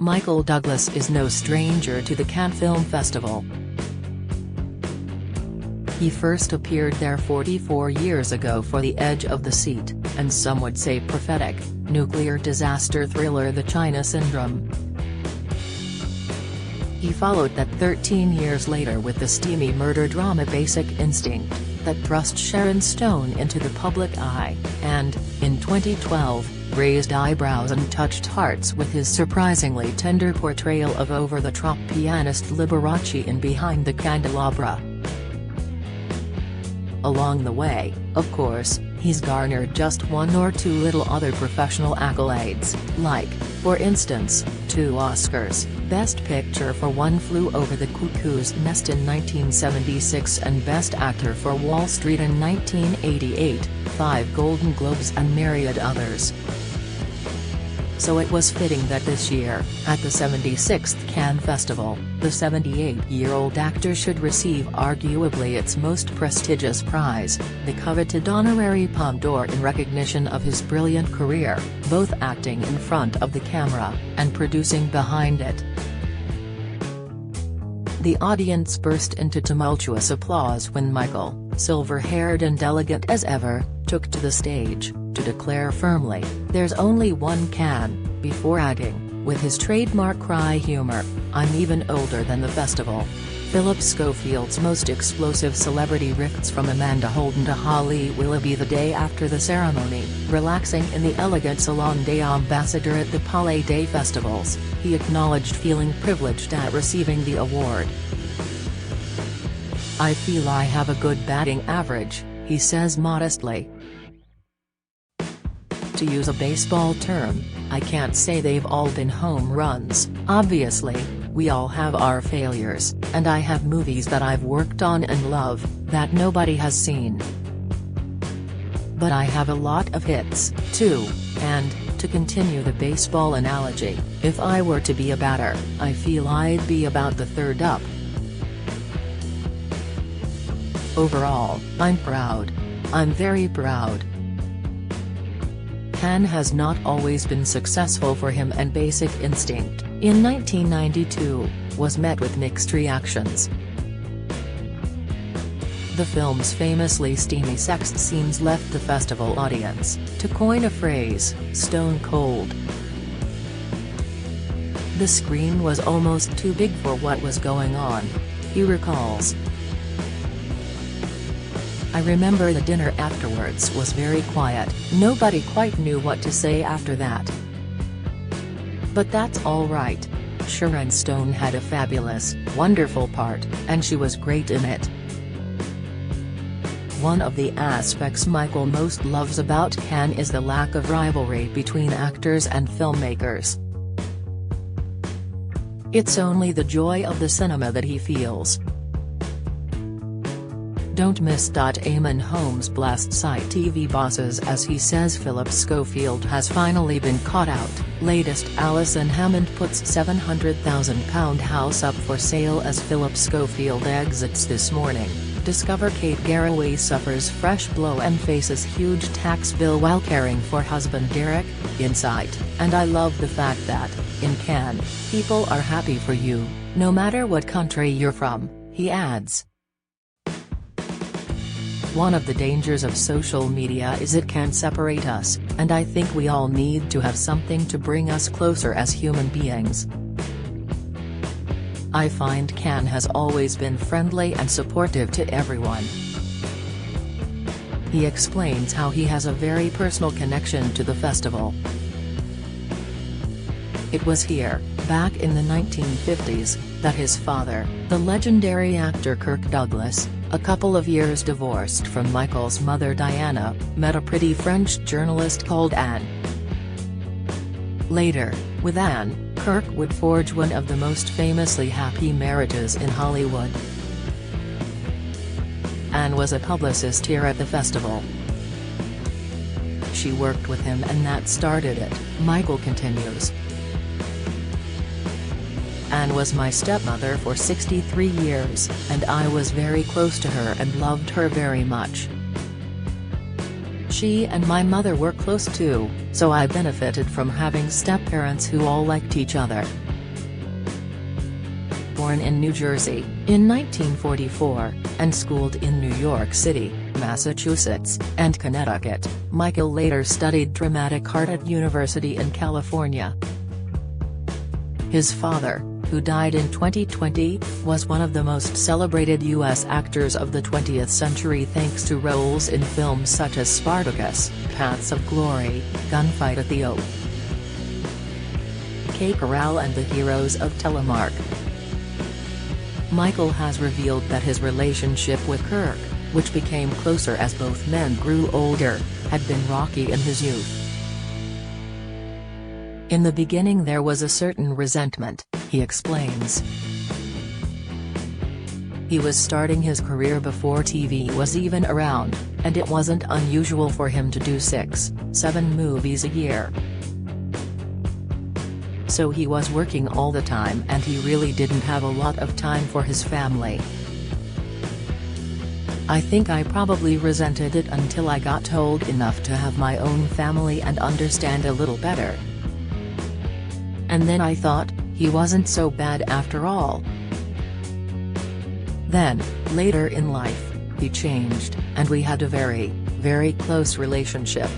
Michael Douglas is no stranger to the Cannes Film Festival. He first appeared there 44 years ago for The Edge of the Seat, and some would say prophetic, nuclear disaster thriller The China Syndrome. He followed that 13 years later with the steamy murder drama Basic Instinct, that thrust Sharon Stone into the public eye, and, in 2012, raised eyebrows and touched hearts with his surprisingly tender portrayal of over-the-top pianist Liberace in Behind the Candelabra. Along the way, of course, he's garnered just one or two little other professional accolades, like, for instance, 2 Oscars, Best Picture for One Flew Over the Cuckoo's Nest in 1976 and Best Actor for Wall Street in 1988, 5 Golden Globes and myriad others. So it was fitting that this year, at the 76th Cannes Festival, the 78-year-old actor should receive arguably its most prestigious prize, the coveted honorary Palme d'Or, in recognition of his brilliant career, both acting in front of the camera, and producing behind it. The audience burst into tumultuous applause when Michael, silver-haired and elegant as ever, took to the stage, to declare firmly, "There's only one Cannes," before adding, with his trademark cry humor, "I'm even older than the festival." Philip Schofield's most explosive celebrity rifts from Amanda Holden to Holly Willoughby the day after the ceremony, relaxing in the elegant Salon des Ambassadeurs at the Palais des Festivals, he acknowledged feeling privileged at receiving the award. "I feel I have a good batting average," he says modestly. To use a baseball term, "I can't say they've all been home runs, obviously, we all have our failures, and I have movies that I've worked on and love, that nobody has seen. But I have a lot of hits, too, and, to continue the baseball analogy, if I were to be a batter, I feel I'd be about the third up. Overall, I'm proud. I'm very proud." Cannes has not always been successful for him, and Basic Instinct, in 1992, was met with mixed reactions. The film's famously steamy sex scenes left the festival audience, to coin a phrase, stone cold. "The screen was almost too big for what was going on," he recalls. "I remember the dinner afterwards was very quiet, nobody quite knew what to say after that. But that's all right. Sharon Stone had a fabulous, wonderful part, and she was great in it." One of the aspects Michael most loves about Cannes is the lack of rivalry between actors and filmmakers. "It's only the joy of the cinema that he feels. Don't miss." Eamon Holmes blessed Site TV bosses as he says Philip Schofield has finally been caught out. Latest: Alison Hammond puts £700,000 house up for sale as Philip Schofield exits this morning. Discover Kate Garraway suffers fresh blow and faces huge tax bill while caring for husband Derek, Insight. "And I love the fact that, in Cannes, people are happy for you, no matter what country you're from," he adds. "One of the dangers of social media is it can separate us, and I think we all need to have something to bring us closer as human beings. I find Cannes has always been friendly and supportive to everyone." He explains how he has a very personal connection to the festival. "It was here, back in the 1950s, that his father, the legendary actor Kirk Douglas, a couple of years divorced from Michael's mother Diana, met a pretty French journalist called Anne. Later, with Anne, Kirk would forge one of the most famously happy marriages in Hollywood. Anne was a publicist here at the festival. She worked with him and that started it," Michael continues. "Anne was my stepmother for 63 years, and I was very close to her and loved her very much. She and my mother were close too, so I benefited from having step-parents who all liked each other. born in New Jersey, in 1944, and schooled in New York City, Massachusetts, and Connecticut. Michael later studied dramatic art at University in California. His father, who died in 2020, was one of the most celebrated U.S. actors of the 20th century thanks to roles in films such as Spartacus, Paths of Glory, Gunfight at the Oak, K. Corral and the Heroes of Telemark. Michael has revealed that his relationship with Kirk, which became closer as both men grew older, had been rocky in his youth. In the beginning there was a certain resentment, he explains. He was starting his career before TV was even around, and it wasn't unusual for him to do 6, 7 movies a year. So he was working all the time and he really didn't have a lot of time for his family. I think I probably resented it until I got old enough to have my own family and understand a little better. And then I thought, he wasn't so bad after all. Then, later in life, he changed, and we had a very, very close relationship.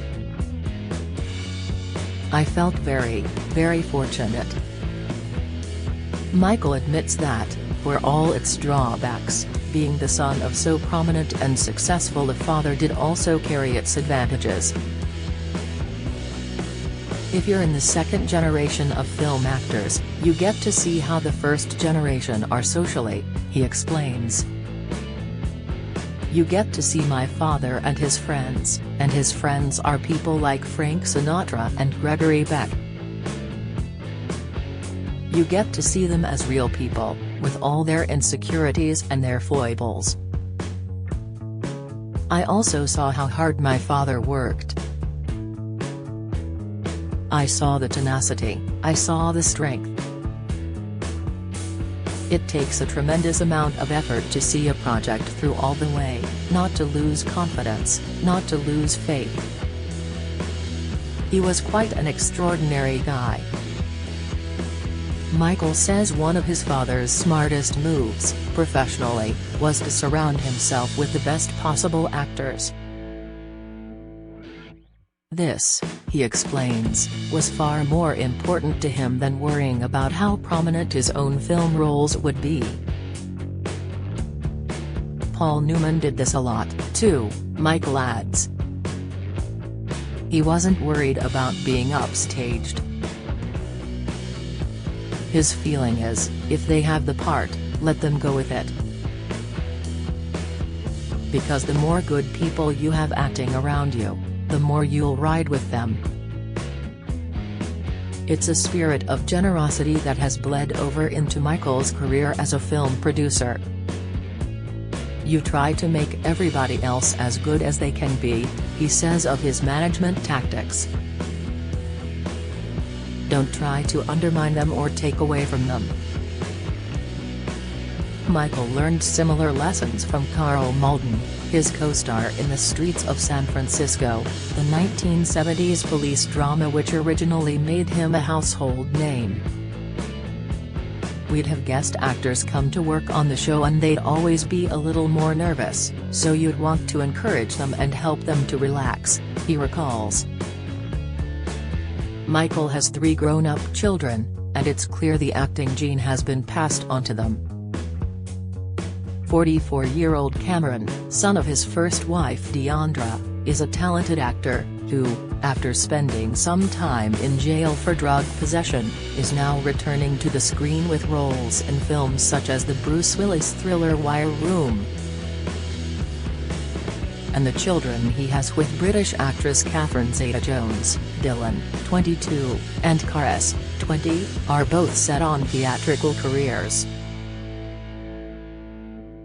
I felt very, very fortunate. Michael admits that, for all its drawbacks, being the son of so prominent and successful a father did also carry its advantages. If you're in the second generation of film actors, you get to see how the first generation are socially, he explains. You get to see my father and his friends are people like Frank Sinatra and Gregory Peck. You get to see them as real people, with all their insecurities and their foibles. I also saw how hard my father worked. I saw the tenacity, I saw the strength. It takes a tremendous amount of effort to see a project through all the way, not to lose confidence, not to lose faith. He was quite an extraordinary guy. Michael says one of his father's smartest moves, professionally, was to surround himself with the best possible actors. This, he explains, was far more important to him than worrying about how prominent his own film roles would be. Paul Newman did this a lot, too, Michael adds. He wasn't worried about being upstaged. His feeling is, if they have the part, let them go with it. Because the more good people you have acting around you, the more you'll ride with them. It's a spirit of generosity that has bled over into Michael's career as a film producer. You try to make everybody else as good as they can be, he says of his management tactics. Don't try to undermine them or take away from them. Michael learned similar lessons from Karl Malden, his co-star in The Streets of San Francisco, the 1970s police drama which originally made him a household name. We'd have guest actors come to work on the show and they'd always be a little more nervous, so you'd want to encourage them and help them to relax, he recalls. Michael has 3 grown-up children, and it's clear the acting gene has been passed on to them. 44-year-old Cameron, son of his first wife Deandra, is a talented actor, who, after spending some time in jail for drug possession, is now returning to the screen with roles in films such as the Bruce Willis thriller Wire Room. And the children he has with British actress Catherine Zeta-Jones, Dylan, 22, and Karis, 20, are both set on theatrical careers.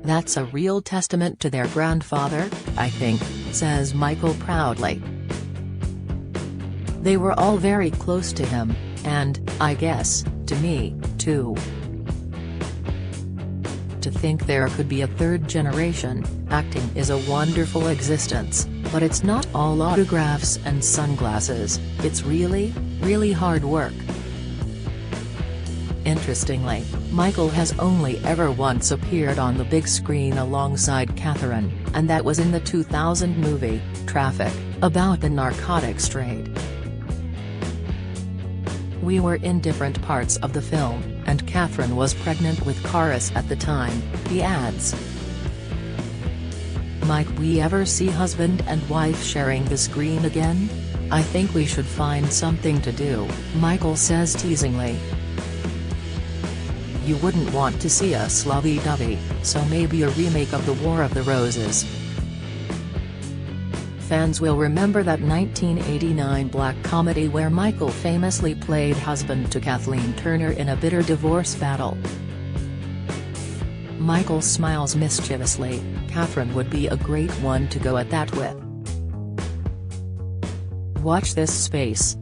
That's a real testament to their grandfather, I think, says Michael proudly. They were all very close to him, and, I guess, to me, too. To think there could be a third generation, acting is a wonderful existence, but it's not all autographs and sunglasses, it's really, really hard work. Interestingly, Michael has only ever once appeared on the big screen alongside Catherine, and that was in the 2000 movie, Traffic, about the narcotics trade. "We were in different parts of the film, and Catherine was pregnant with Karis at the time," he adds. "Might we ever see husband and wife sharing the screen again? I think we should find something to do," Michael says teasingly. "You wouldn't want to see us lovey-dovey, so maybe a remake of The War of the Roses." Fans will remember that 1989 black comedy where Michael famously played husband to Kathleen Turner in a bitter divorce battle. Michael smiles mischievously. "Catherine would be a great one to go at that with. Watch this space."